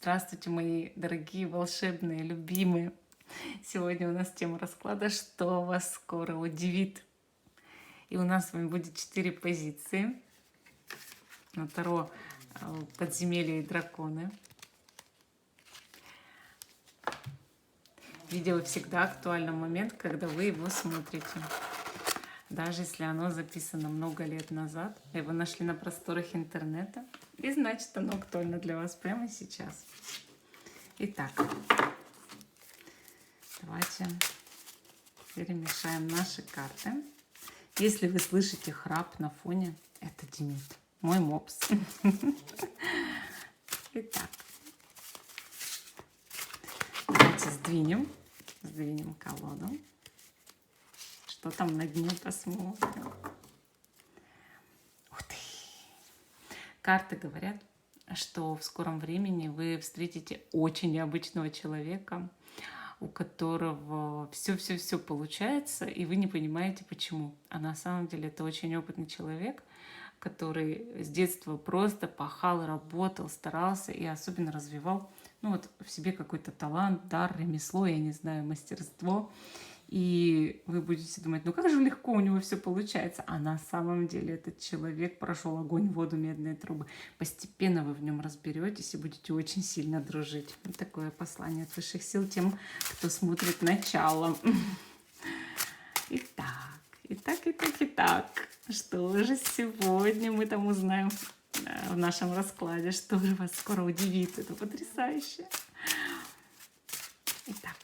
Здравствуйте, мои дорогие, волшебные, любимые. Сегодня у нас тема расклада «Что вас скоро удивит?». И у нас с вами будет 4 позиции. На Таро «Подземелья и драконы». Видео всегда актуально в момент, когда вы его смотрите. Даже если оно записано много лет назад, и вы нашли на просторах интернета, и значит оно актуально для вас прямо сейчас. Итак, давайте перемешаем наши карты. Если вы слышите храп на фоне, это Демид, мой мопс. Итак, давайте сдвинем колоду. Что там на дне, посмотрим. Ух ты! Карты говорят, что в скором времени вы встретите очень необычного человека, у которого все получается, и вы не понимаете, почему. А на самом деле это очень опытный человек, который с детства просто пахал, работал, старался и особенно развивал в себе какой-то талант, дар, ремесло, я не знаю, мастерство. И вы будете думать, как же легко у него все получается. А на самом деле этот человек прошел огонь, воду, медные трубы. Постепенно вы в нем разберетесь и будете очень сильно дружить. Вот такое послание от высших сил тем, кто смотрит начало. Итак. Что же сегодня мы там узнаем в нашем раскладе? Что же вас скоро удивит? Это потрясающе. Итак.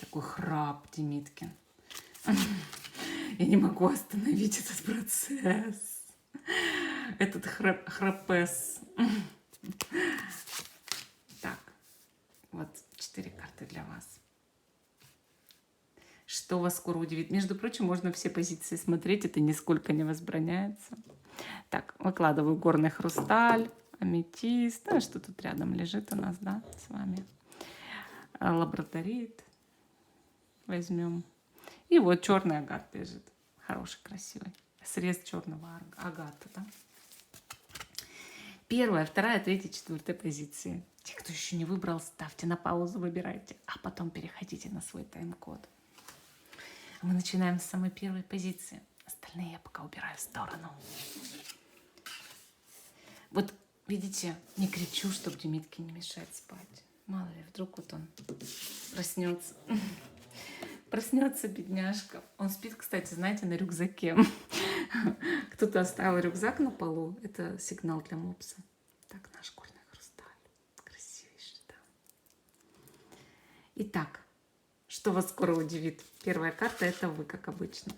Такой храп, Демидкин. Я не могу остановить этот процесс. Этот храпес. Так, вот 4 карты для вас. Что вас скоро удивит? Между прочим, можно все позиции смотреть, это нисколько не возбраняется. Так, выкладываю горный хрусталь, аметист. Что тут рядом лежит у нас, да, с вами? Лабрадорит. Возьмем. И вот черный агат лежит. Хороший, красивый. Срез черного агата. Да? 1, 2, 3, 4 позиции. Те, кто еще не выбрал, ставьте на паузу, выбирайте. А потом переходите на свой тайм-код. Мы начинаем с самой первой позиции. Остальные я пока убираю в сторону. Вот, видите, не кричу, чтобы Демидке не мешать спать. Мало ли, вдруг вот он проснется. Проснется бедняжка. Он спит, кстати, знаете, на рюкзаке. Кто-то оставил рюкзак на полу. Это сигнал для мопса. Так, наш горный хрусталь. Красивейший, да. Итак, что вас скоро удивит? Первая карта — это вы, как обычно.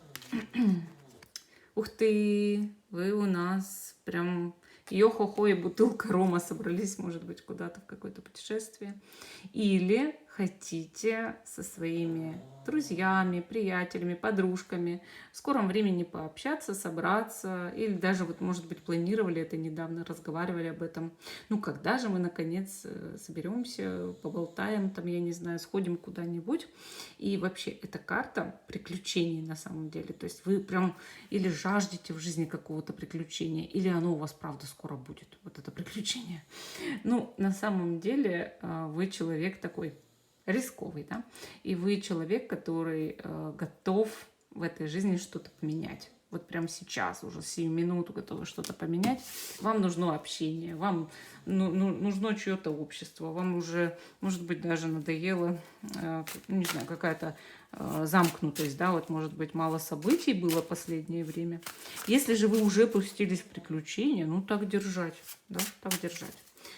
Ух ты! Вы у нас прям йо-хо-хо и бутылка рома собрались, может быть, куда-то в какое-то путешествие. Или хотите со своими друзьями, приятелями, подружками в скором времени пообщаться, собраться. Или даже, может быть, планировали это недавно, разговаривали об этом. Когда же мы, наконец, соберемся, поболтаем, там, я не знаю, сходим куда-нибудь. И вообще, эта карта приключений на самом деле. То есть вы прям или жаждете в жизни какого-то приключения, или оно у вас, правда, скоро будет, вот это приключение. На самом деле вы человек такой рисковый, да, и вы человек, который готов в этой жизни что-то поменять. Вот прямо сейчас, уже сию минуту готовы что-то поменять. Вам нужно общение, вам нужно чье-то общество, вам уже, может быть, даже надоело, не знаю, какая-то замкнутость, да, может быть, мало событий было в последнее время. Если же вы уже пустились в приключения, так держать, да, так держать.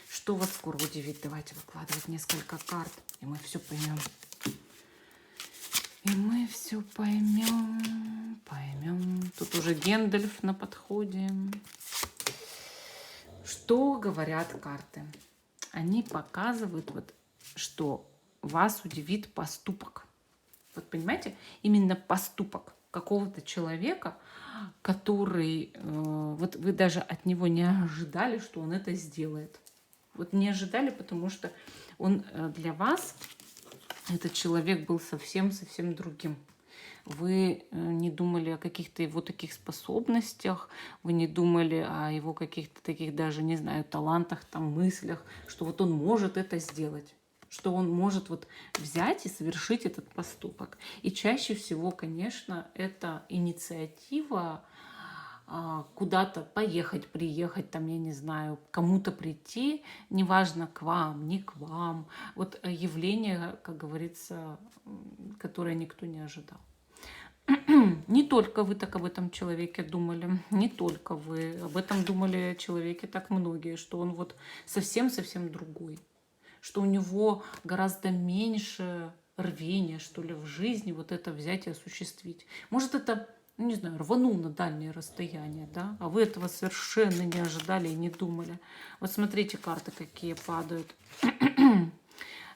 Что вас скоро удивит? Давайте выкладывать несколько карт, и мы все поймем. Поймем. Тут уже Гендальф на подходе. Что говорят карты? Они показывают, что вас удивит поступок. Понимаете? Именно поступок какого-то человека, который, вы даже от него не ожидали, что он это сделает. Не ожидали, потому что он для вас, этот человек, был совсем другим. вы не думали о каких-то его таких способностях, вы не думали о его каких-то таких даже, не знаю, талантах, там, мыслях, что вот он может это сделать, что он может вот взять и совершить этот поступок. И чаще всего, конечно, это инициатива куда-то поехать, приехать, там, я не знаю, кому-то прийти, неважно, к вам, не к вам. Вот явление, как говорится, которое никто не ожидал. Не только вы так об этом человеке думали, не только вы. Об этом думали о человеке так многие, что он вот совсем-совсем другой, что у него гораздо меньше рвения, что ли, в жизни вот это взять и осуществить. Может, это, ну, не знаю, рванул на дальнее расстояние, да, а вы этого совершенно не ожидали и не думали. Вот смотрите, карты какие падают.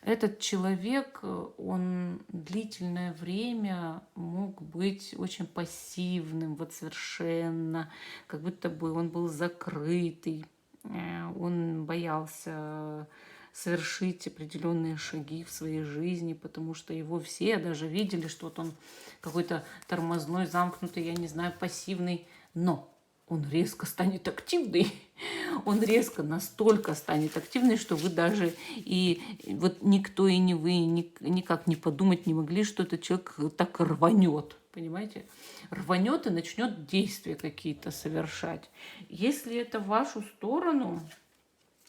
Этот человек, он длительное время мог быть очень пассивным, вот совершенно, как будто бы он был закрытый, он боялся совершить определенные шаги в своей жизни, потому что его все даже видели, что вот он какой-то тормозной, замкнутый, я не знаю, пассивный, но он резко станет активный, он резко настолько станет активный, что вы даже и вот никто и не вы никак не подумать не могли, что этот человек так рванет, понимаете? Рванет и начнет действия какие-то совершать. Если это в вашу сторону,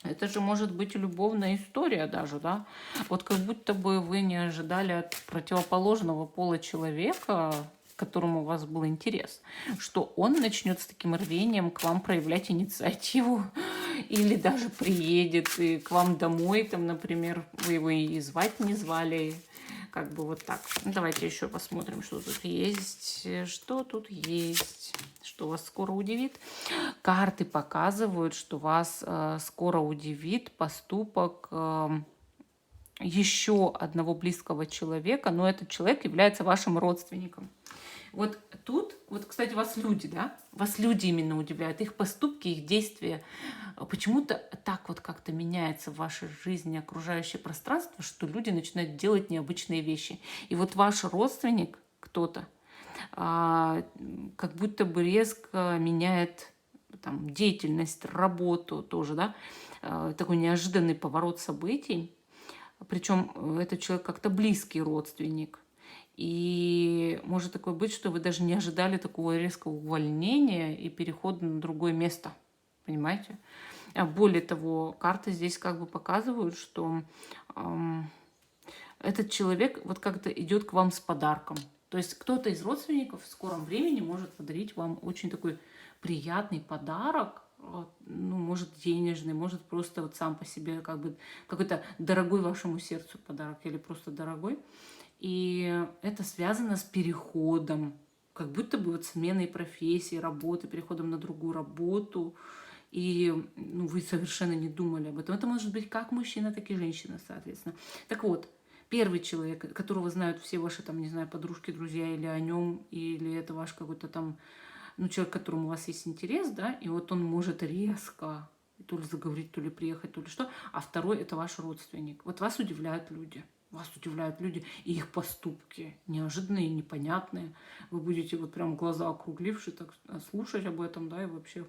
это же может быть и любовная история даже, да? Вот как будто бы вы не ожидали от противоположного пола человека, к которому у вас был интерес, что он начнет с таким рвением к вам проявлять инициативу или даже приедет и к вам домой, там, например, вы его и звать не звали, как бы вот так. Давайте еще посмотрим, что тут есть, что вас скоро удивит. Карты показывают, что вас скоро удивит поступок еще одного близкого человека, но этот человек является вашим родственником. Вот тут, вот, кстати, вас люди, да? Вас люди именно удивляют, их поступки, их действия. Почему-то так вот как-то меняется в вашей жизни окружающее пространство, что люди начинают делать необычные вещи. И вот ваш родственник, кто-то, как будто бы резко меняет там, деятельность, работу тоже, да? Такой неожиданный поворот событий. Причем этот человек как-то близкий родственник. И может такое быть, что вы даже не ожидали такого резкого увольнения и перехода на другое место. Понимаете? Более того, карты здесь как бы показывают, что этот человек вот как-то идет к вам с подарком. То есть кто-то из родственников в скором времени может подарить вам очень такой приятный подарок, ну, может, денежный, может, просто вот сам по себе как бы какой-то дорогой вашему сердцу подарок или просто дорогой. И это связано с переходом, как будто бы вот сменой профессии, работы, переходом на другую работу. И ну, вы совершенно не думали об этом. Это может быть как мужчина, так и женщина, соответственно. Так вот, первый человек, которого знают все ваши, там, не знаю, подружки, друзья, или о нем, или это ваш какой-то там, ну, человек, к которому у вас есть интерес, да, и вот он может резко то ли заговорить, то ли приехать, то ли что. А второй – это ваш родственник. Вот вас удивляют люди. Вас удивляют люди и их поступки неожиданные, непонятные. Вы будете вот прям глаза округлившие, так слушать об этом, да, и вообще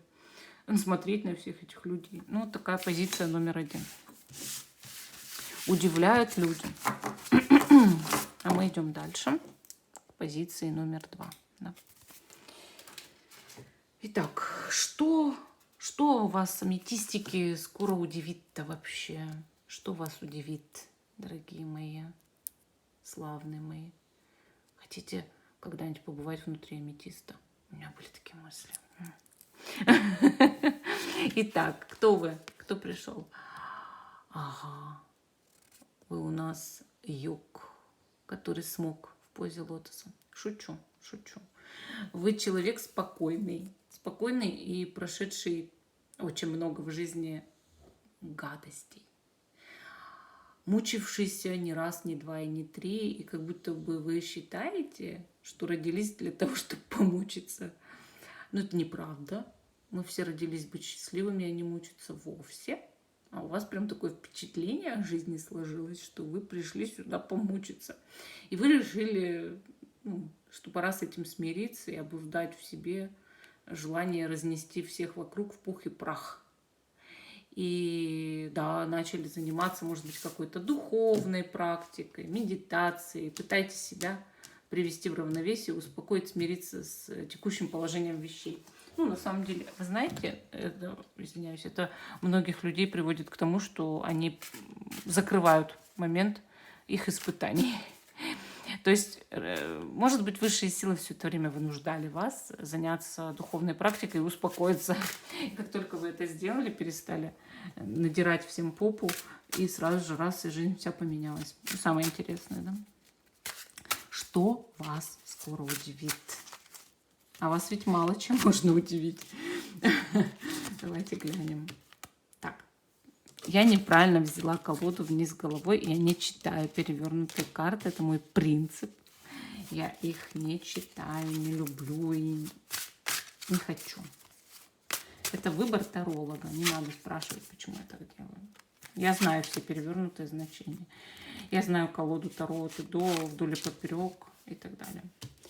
смотреть на всех этих людей. Ну, вот такая позиция номер 1. Удивляют люди. А мы идем дальше. К позиции номер 2. Да. Итак, что вас, аметистики, скоро удивит-то вообще? Что вас удивит? Дорогие мои, славные мои, хотите когда-нибудь побывать внутри аметиста? У меня были такие мысли. Итак, кто вы? Кто пришел? Ага, вы у нас йог, который смог в позе лотоса. Шучу. Вы человек спокойный и прошедший очень много в жизни гадостей. Мучившийся не раз, не два и не три, и как будто бы вы считаете, что родились для того, чтобы помучиться. Но это неправда. Мы все родились быть счастливыми, а не мучиться вовсе. А у вас прям такое впечатление о жизни сложилось, что вы пришли сюда помучиться. И вы решили что пора с этим смириться и обуздать в себе желание разнести всех вокруг в пух и прах. И да, начали заниматься, может быть, какой-то духовной практикой, медитацией. Пытайтесь себя привести в равновесие, успокоить, смириться с текущим положением вещей. Ну, на самом деле, вы знаете, это, извиняюсь, это многих людей приводит к тому, что они закрывают момент их испытаний. То есть, может быть, высшие силы все это время вынуждали вас заняться духовной практикой и успокоиться. И как только вы это сделали, перестали надирать всем попу, и сразу же раз, и жизнь вся поменялась. Самое интересное, да? Что вас скоро удивит? А вас ведь мало чем можно удивить. Давайте глянем. Так. Я неправильно взяла колоду вниз головой. Я не читаю перевернутые карты. Это мой принцип. Я их не читаю, не люблю и не хочу. Это выбор таролога. Не надо спрашивать, почему я так делаю. Я знаю все перевернутые значения. Я знаю колоду Таро от и до, вдоль и поперек и так далее.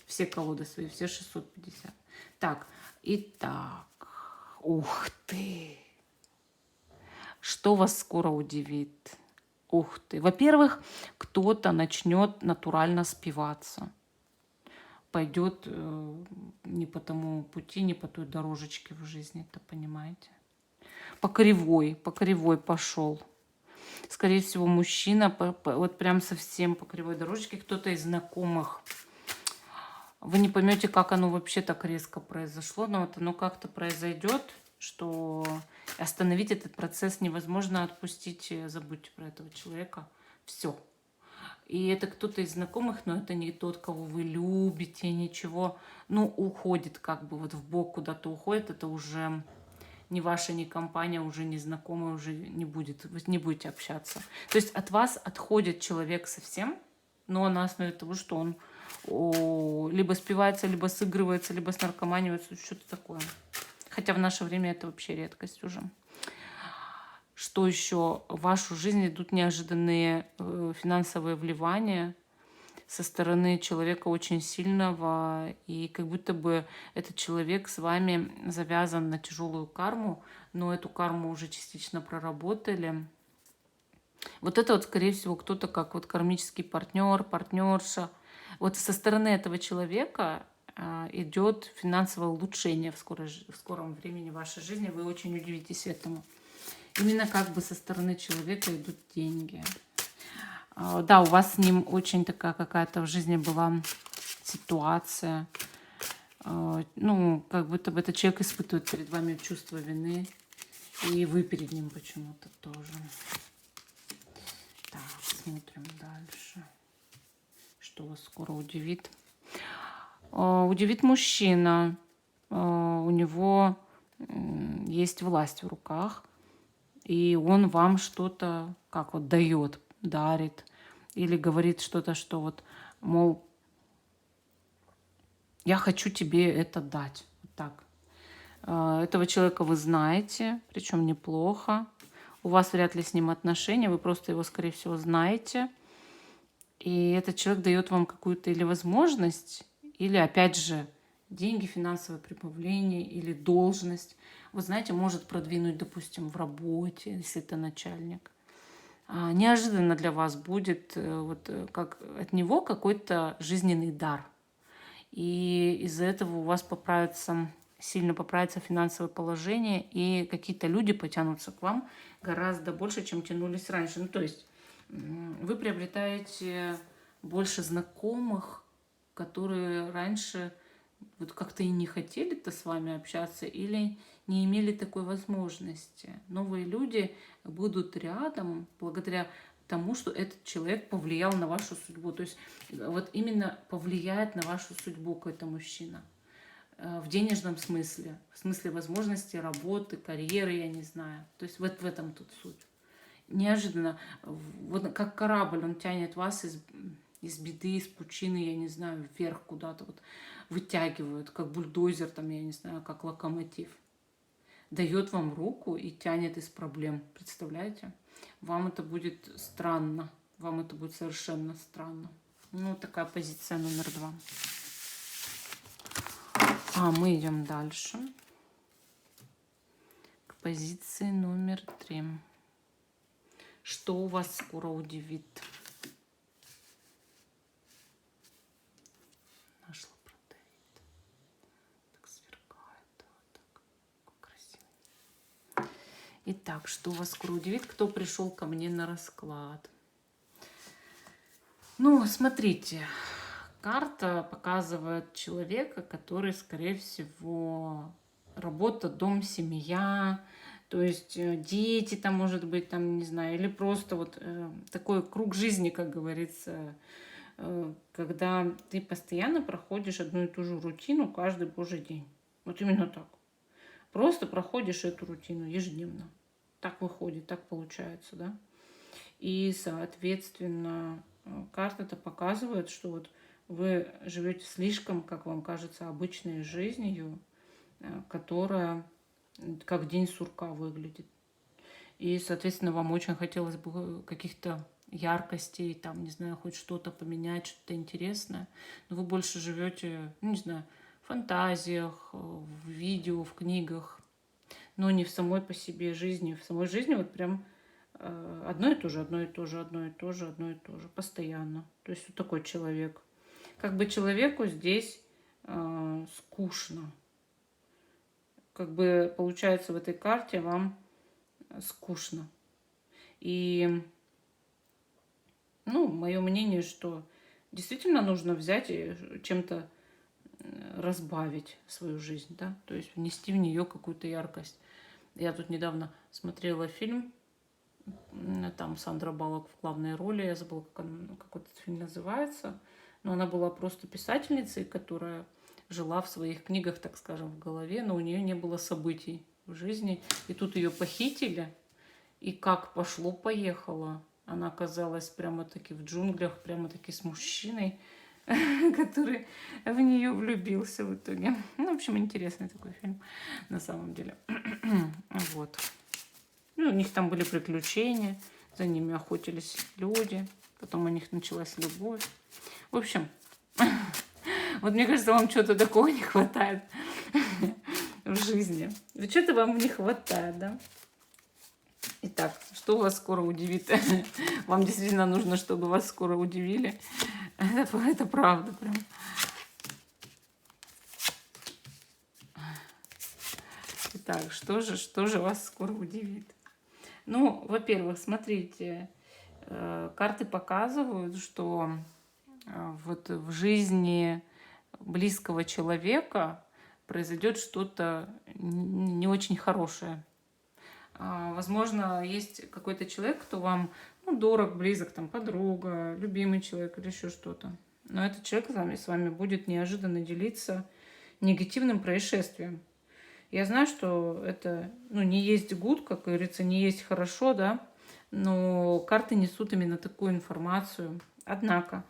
Все колоды свои, все 650. Так, итак. Ух ты! Что вас скоро удивит? Ух ты! Во-первых, кто-то начнет натурально спиваться. Пойдет не по тому пути, не по той дорожечке в жизни, это понимаете? По кривой пошел. Скорее всего, мужчина вот прям совсем по кривой дорожечке. Кто-то из знакомых. Вы не поймете, как оно вообще так резко произошло, но вот оно как-то произойдет, что остановить этот процесс невозможно, отпустите, забудьте про этого человека. Все. И это кто-то из знакомых, но это не тот, кого вы любите, ничего. Ну, уходит как бы вот в бок куда-то уходит. Это уже ни ваша, ни компания, уже не знакомый, уже не будет. Вы не будете общаться. То есть от вас отходит человек совсем, но на основе того, что он либо спивается, либо сыгрывается, либо снаркоманивается, что-то такое. Хотя в наше время это вообще редкость уже. Что еще? В вашу жизнь идут неожиданные финансовые вливания со стороны человека очень сильного, и как будто бы этот человек с вами завязан на тяжелую карму, но эту карму уже частично проработали. Вот это вот, скорее всего, кто-то как вот кармический партнер, партнерша. Вот со стороны этого человека идет финансовое улучшение в скором времени в вашей жизни. Вы очень удивитесь этому. Именно как бы со стороны человека идут деньги. Да, у вас с ним очень такая какая-то в жизни была ситуация. Ну, как будто бы этот человек испытывает перед вами чувство вины. И вы перед ним почему-то тоже. Так, смотрим дальше. Что вас скоро удивит? Удивит мужчина. У него есть власть в руках. И он вам что-то, как вот дает, дарит. Или говорит что-то, что вот, мол, я хочу тебе это дать. Вот так. Этого человека вы знаете, причем неплохо. У вас вряд ли с ним отношения, вы просто его, скорее всего, знаете. И этот человек дает вам какую-то или возможность, или, опять же, деньги, финансовое прибавление или должность. Вы знаете, может продвинуть, допустим, в работе, если это начальник. Неожиданно для вас будет вот как от него какой-то жизненный дар. И из-за этого у вас сильно поправится финансовое положение, и какие-то люди потянутся к вам гораздо больше, чем тянулись раньше. Ну, то есть вы приобретаете больше знакомых, которые раньше вот как-то и не хотели-то с вами общаться или не имели такой возможности. Новые люди будут рядом благодаря тому, что этот человек повлиял на вашу судьбу. То есть вот именно повлияет на вашу судьбу какой-то мужчина. В денежном смысле, в смысле возможности работы, карьеры, я не знаю. То есть вот в этом тут суть. Неожиданно, вот как корабль, он тянет вас из беды, из пучины, я не знаю, вверх куда-то, вот вытягивают, как бульдозер, там, я не знаю, как локомотив. Дает вам руку и тянет из проблем, представляете? Вам это будет странно, вам это будет совершенно странно. Ну, такая позиция номер 2. Мы идем дальше. К позиции номер 3. Что у вас скоро удивит? Нашла, продает. Так сверкает. Вот так. Как красиво. Итак, что вас скоро удивит? Кто пришел ко мне на расклад? Ну, смотрите. Карта показывает человека, который, скорее всего, работа, дом, семья, то есть дети там, может быть, там, не знаю, или просто вот такой круг жизни, как говорится, когда ты постоянно проходишь одну и ту же рутину каждый божий день. Вот именно так. Просто проходишь эту рутину ежедневно. Так выходит, так получается, да. И, соответственно, карта-то показывает, что вот вы живете слишком, как вам кажется, обычной жизнью, которая как день сурка выглядит. И, соответственно, вам очень хотелось бы каких-то яркостей, там, не знаю, хоть что-то поменять, что-то интересное. Но вы больше живете, ну, не знаю, в фантазиях, в видео, в книгах, но не в самой по себе жизни. В самой жизни вот прям одно и то же, одно и то же, одно и то же, одно и то же, постоянно. То есть вот такой человек. Как бы человеку здесь скучно. Как бы получается в этой карте вам скучно. И, ну, мое мнение, что действительно нужно взять и чем-то разбавить свою жизнь, да, то есть внести в нее какую-то яркость. Я тут недавно смотрела фильм, там Сандра Баллок в главной роли, я забыла, как этот фильм называется, но она была просто писательницей, которая жила в своих книгах, так скажем, в голове, но у нее не было событий в жизни. И тут ее похитили, и как пошло-поехало. Она оказалась прямо-таки в джунглях, прямо-таки с мужчиной, который в нее влюбился в итоге. Ну, в общем, интересный такой фильм на самом деле. Вот. Ну, у них там были приключения, за ними охотились люди, потом у них началась любовь. В общем, вот мне кажется, вам чего-то такого не хватает в жизни. Что-то вам не хватает, да? Итак, что вас скоро удивит? Вам действительно нужно, чтобы вас скоро удивили. Это правда прям. Итак, что же вас скоро удивит? Ну, во-первых, смотрите, карты показывают, что вот в жизни близкого человека произойдет что-то не очень хорошее. Возможно, есть какой-то человек, кто вам дорог, близок, там, подруга, любимый человек или еще что-то. Но этот человек с вами будет неожиданно делиться негативным происшествием. Я знаю, что это не есть good, как говорится, не есть хорошо, да, но карты несут именно такую информацию. Однако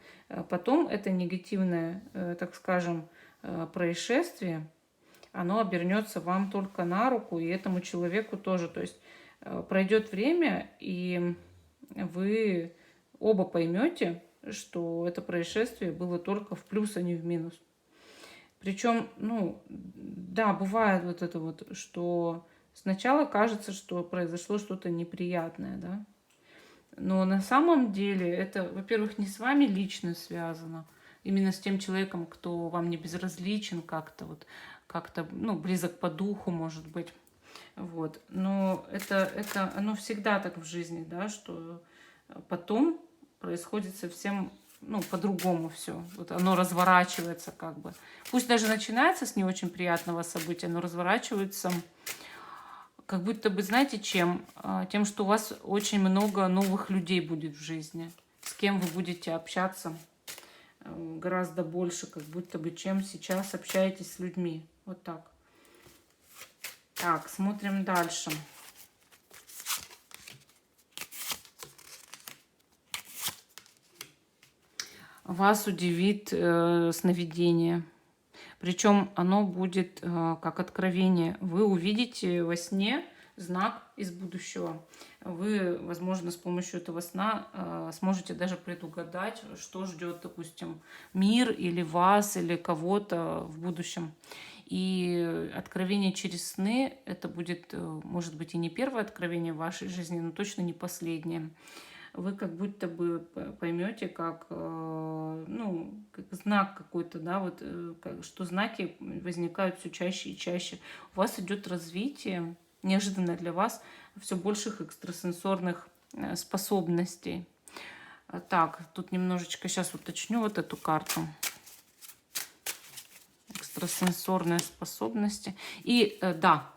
потом это негативное, так скажем, происшествие, оно обернется вам только на руку, и этому человеку тоже. То есть пройдет время, и вы оба поймете, что это происшествие было только в плюс, а не в минус. Причем, да, бывает вот это вот, что сначала кажется, что произошло что-то неприятное, да. Но на самом деле это, во-первых, не с вами лично связано, именно с тем человеком, кто вам не безразличен как-то, близок по духу, может быть. Вот. Но это оно всегда так в жизни, да, что потом происходит совсем по-другому все. Вот оно разворачивается как бы. Пусть даже начинается с не очень приятного события, но разворачивается как будто бы, знаете, чем? Тем, что у вас очень много новых людей будет в жизни, с кем вы будете общаться гораздо больше, как будто бы, чем сейчас общаетесь с людьми. Вот так. Так, смотрим дальше. Вас удивит сновидение. Причем оно будет как откровение. Вы увидите во сне знак из будущего. Вы, возможно, с помощью этого сна сможете даже предугадать, что ждет, допустим, мир или вас, или кого-то в будущем. И откровение через сны, это будет, может быть, и не первое откровение в вашей жизни, но точно не последнее. Вы как будто бы поймете, как, ну, как знак какой-то, да, вот, что знаки возникают все чаще и чаще. У вас идет развитие, неожиданно для вас, все больших экстрасенсорных способностей. Так, тут немножечко сейчас уточню вот эту карту. Экстрасенсорные способности. И да,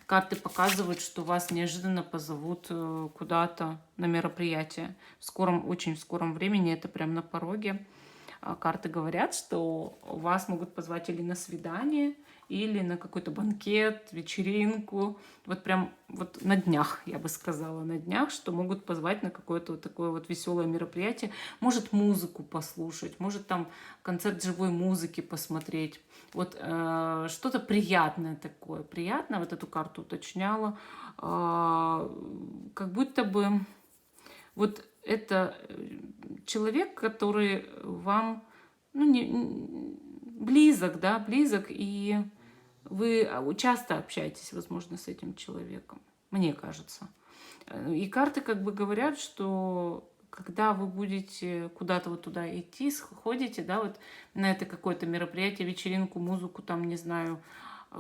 карты показывают, что вас неожиданно позовут куда-то на мероприятие. В скором, очень в скором времени, это прям на пороге. Карты говорят, что вас могут позвать или на свидание, или на какой-то банкет, вечеринку. Вот прям вот на днях, я бы сказала, на днях, что могут позвать на какое-то вот такое вот веселое мероприятие. Может музыку послушать, может там концерт живой музыки посмотреть. Вот что-то приятное такое. Приятно, вот эту карту уточняла. Как будто бы вот это человек, который вам, ну, близок, да, близок, и вы часто общаетесь, возможно, с этим человеком, мне кажется. И карты как бы говорят, что когда вы будете куда-то вот туда идти, сходите, да, вот на это какое-то мероприятие, вечеринку, музыку, там, не знаю,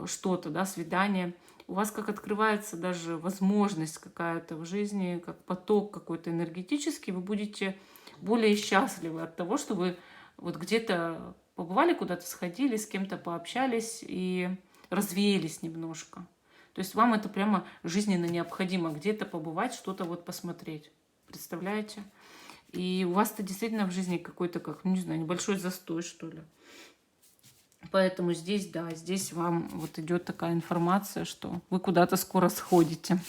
что-то, да, свидание, у вас как открывается даже возможность какая-то в жизни, как поток какой-то энергетический, вы будете более счастливы от того, что вы вот где-то побывали, куда-то сходили, с кем-то пообщались и развеялись немножко. То есть вам это прямо жизненно необходимо, где-то побывать, что-то вот посмотреть. Представляете? И у вас-то действительно в жизни какой-то, как, ну, не знаю, небольшой застой, что ли. Поэтому здесь, да, здесь вам вот идет такая информация, что вы куда-то скоро сходите.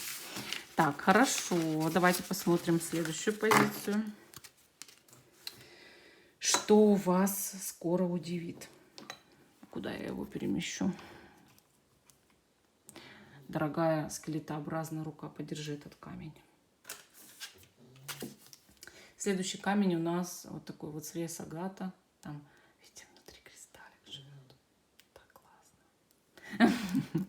Так, хорошо. Давайте посмотрим следующую позицию. Что вас скоро удивит? Куда я его перемещу? Дорогая скелетообразная рука, подержи этот камень. Следующий камень у нас вот такой вот срез агата. Там, видите, внутри кристаллик живет. Так классно.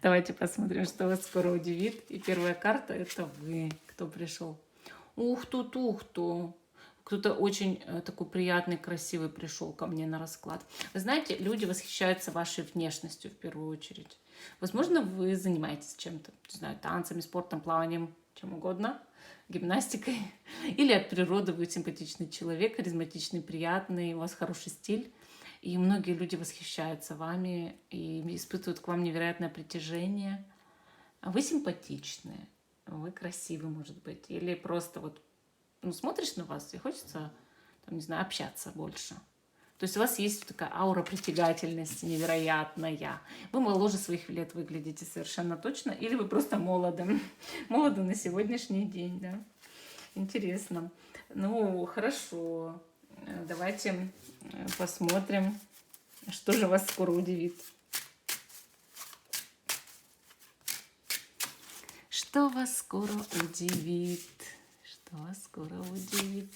Давайте посмотрим, что вас скоро удивит. И первая карта — это вы, кто пришел. Ух ты. Кто-то очень такой приятный, красивый пришел ко мне на расклад. Вы знаете, люди восхищаются вашей внешностью в первую очередь. Возможно, вы занимаетесь чем-то, не знаю, танцами, спортом, плаванием, чем угодно, гимнастикой. Или от природы вы симпатичный человек, харизматичный, приятный, у вас хороший стиль. И многие люди восхищаются вами и испытывают к вам невероятное притяжение. А вы симпатичные, вы красивый, может быть. Или просто вот, ну, смотришь на вас и хочется, там, не знаю, общаться больше. То есть у вас есть такая аура притягательности невероятная. Вы моложе своих лет выглядите совершенно точно. Или вы просто молоды. Молоды на сегодняшний день, да. Интересно. Ну, хорошо. Давайте посмотрим, что же вас скоро удивит. Что вас скоро удивит? Что вас скоро удивит?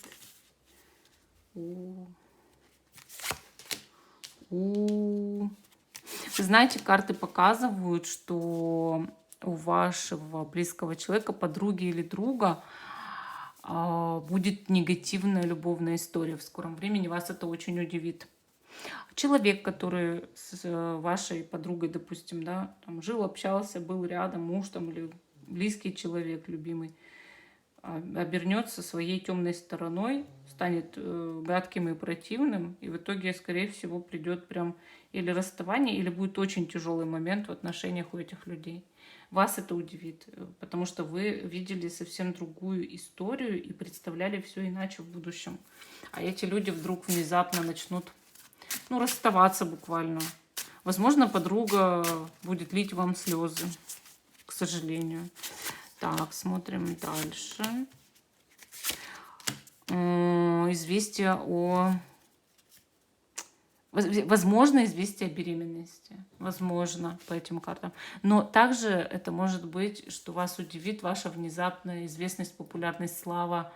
Вы знаете, карты показывают, что у вашего близкого человека, подруги или друга, будет негативная любовная история в скором времени. Вас это очень удивит. Человек, который с вашей подругой, допустим, да, там жил, общался, был рядом, муж там или близкий человек, любимый, обернется своей темной стороной, станет гадким и противным, и в итоге, скорее всего, придет прям или расставание, или будет очень тяжелый момент в отношениях у этих людей. Вас это удивит, потому что вы видели совсем другую историю и представляли все иначе в будущем. А эти люди вдруг внезапно начнут, ну, расставаться буквально. Возможно, подруга будет лить вам слезы, к сожалению. Так, смотрим дальше. Известие о... Возможно, известие о беременности. Возможно, по этим картам. Но также это может быть, что вас удивит ваша внезапная известность, популярность, слава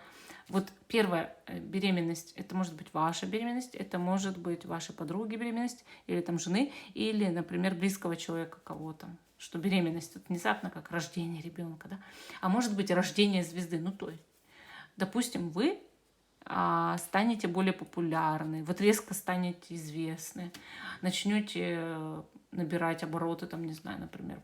Вот первая беременность, это может быть ваша беременность, это может быть вашей подруги беременность, или там жены, или, например, близкого человека кого-то. Что беременность вот внезапно, как рождение ребенка, да? А может быть рождение звезды, ну то есть, допустим, вы станете более популярны, вот резко станете известны, начнете набирать обороты, там, не знаю, например,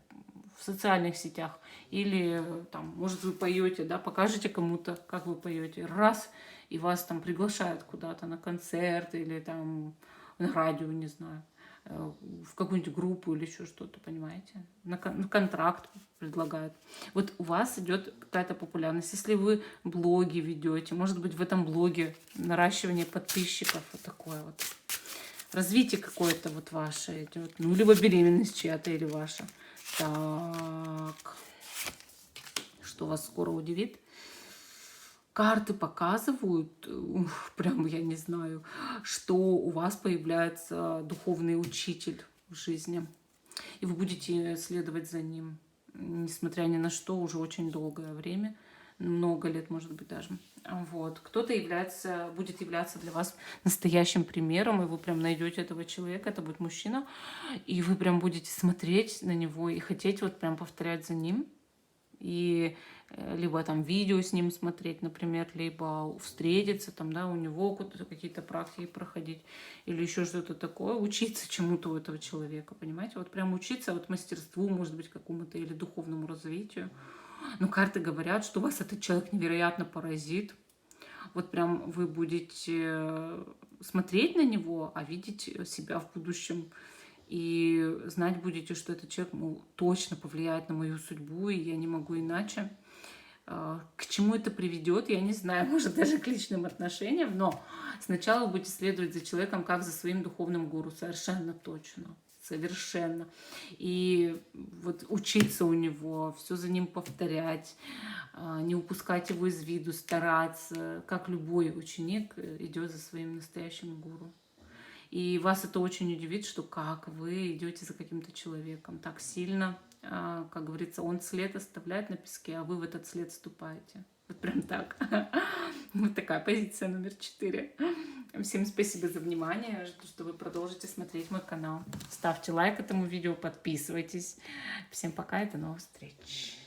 в социальных сетях, или там, может, вы поете, да, покажете кому-то, как вы поете, раз, и вас там приглашают куда-то на концерт, или там на радио, не знаю, в какую-нибудь группу или еще что-то, понимаете? На контракт предлагают. Вот у вас идет какая-то популярность. Если вы блоги ведете, может быть, в этом блоге наращивание подписчиков, вот такое вот. Развитие какое-то вот ваше идет. Ну, либо беременность чья-то или ваша. Так. Что вас скоро удивит? Карты показывают, прям я не знаю, что у вас появляется духовный учитель в жизни. И вы будете следовать за ним, несмотря ни на что, уже очень долгое время, много лет, может быть, даже. Вот. Кто-то будет являться для вас настоящим примером, и вы прям найдете этого человека, это будет мужчина, и вы прям будете смотреть на него и хотеть вот прям повторять за ним. И либо там видео с ним смотреть, например, либо встретиться, там, да, у него какие-то практики проходить, или еще что-то такое, учиться чему-то у этого человека, понимаете? Вот прям учиться вот мастерству, может быть, какому-то или духовному развитию. Но карты говорят, что вас этот человек невероятно поразит. Вот прям вы будете смотреть на него, а видеть себя в будущем. И знать будете, что этот человек точно повлияет на мою судьбу, и я не могу иначе. К чему это приведет, я не знаю, может даже к личным отношениям, но сначала вы будете следовать за человеком как за своим духовным гуру, совершенно точно, совершенно. И вот учиться у него, все за ним повторять, не упускать его из виду, стараться, как любой ученик идет за своим настоящим гуру. И вас это очень удивит, что как вы идете за каким-то человеком так сильно, как говорится, он след оставляет на песке, а вы в этот след ступаете. Вот прям так. Вот такая позиция номер 4. Всем спасибо за внимание. Жду, что вы продолжите смотреть мой канал. Ставьте лайк этому видео, подписывайтесь. Всем пока и до новых встреч.